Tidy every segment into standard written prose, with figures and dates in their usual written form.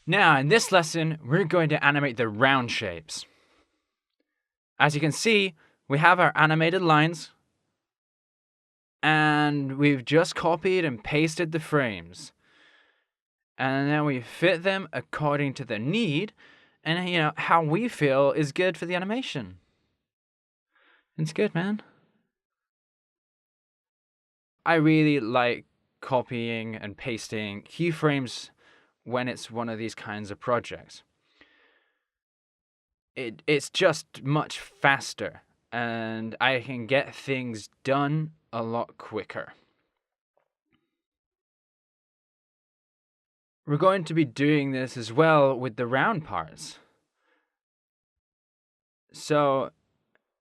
Now, in this lesson, we're going to animate the round shapes. As you can see, we have our animated lines, and we've just copied and pasted the frames. And then we fit them according to the need, and how we feel is good for the animation. It's good, man. I really like copying and pasting keyframes when it's one of these kinds of projects. It's just much faster, and I can get things done a lot quicker. We're going to be doing this as well with the round parts. So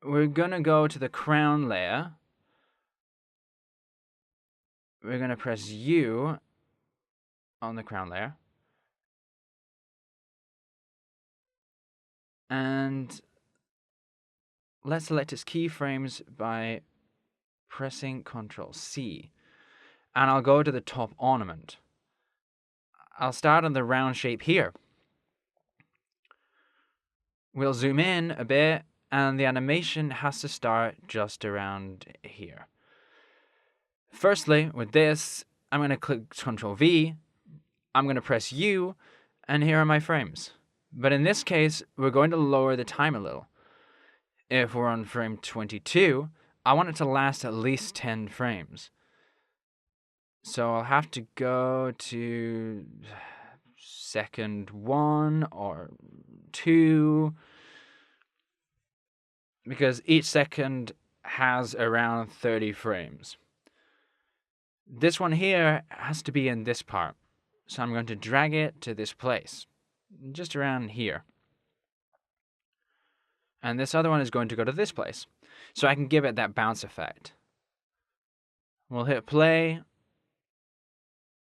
we're going to go to the crown layer. We're going to press U on the crown layer. And let's select its keyframes by pressing Ctrl C. And I'll go to the top ornament. I'll start on the round shape here. We'll zoom in a bit, and the animation has to start just around here. Firstly, with this, I'm going to click Ctrl V, I'm going to press U, and here are my frames. But in this case, we're going to lower the time a little. If we're on frame 22, I want it to last at least 10 frames. So I'll have to go to second 1 or 2, because each second has around 30 frames. This one here has to be in this part, so I'm going to drag it to this place, just around here. And this other one is going to go to this place, so I can give it that bounce effect. We'll hit play,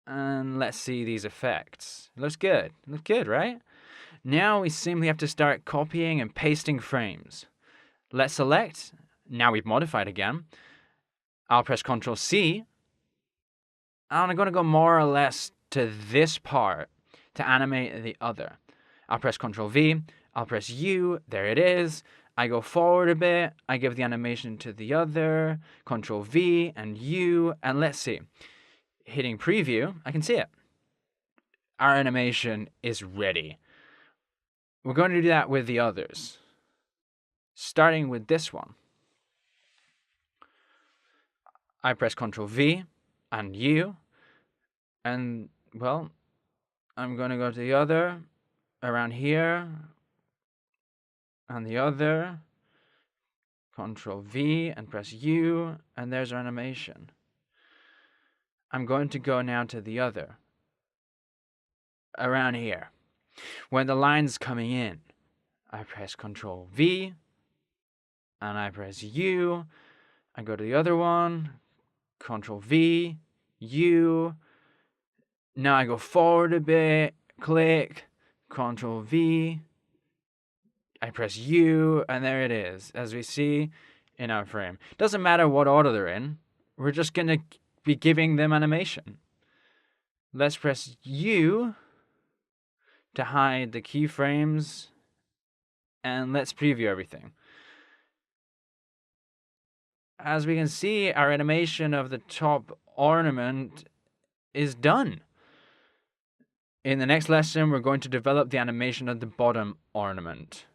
and let's see these effects. It looks good. It looks good, right? Now we simply have to start copying and pasting frames. Let's select. Now we've modified again. I'll press Ctrl C. And I'm going to go more or less to this part to animate the other. I'll press Ctrl V. I'll press U. There it is. I go forward a bit. I give the animation to the other. Ctrl V and U. And let's see. Hitting preview, I can see it. Our animation is ready. We're going to do that with the others. Starting with this one. I press Ctrl V and U. And, well, I'm going to go to the other, around here, and the other. Ctrl V and press U, and there's our animation. I'm going to go now to the other, around here. When the line's coming in, I press Ctrl V, and I press U. I go to the other one, Ctrl V, U. Now I go forward a bit, click, Ctrl V. I press U, and there it is, as we see in our frame. Doesn't matter what order they're in. We're just going to be giving them animation. Let's press U to hide the keyframes, and let's preview everything. As we can see, our animation of the top ornament is done. In the next lesson, we're going to develop the animation of the bottom ornament.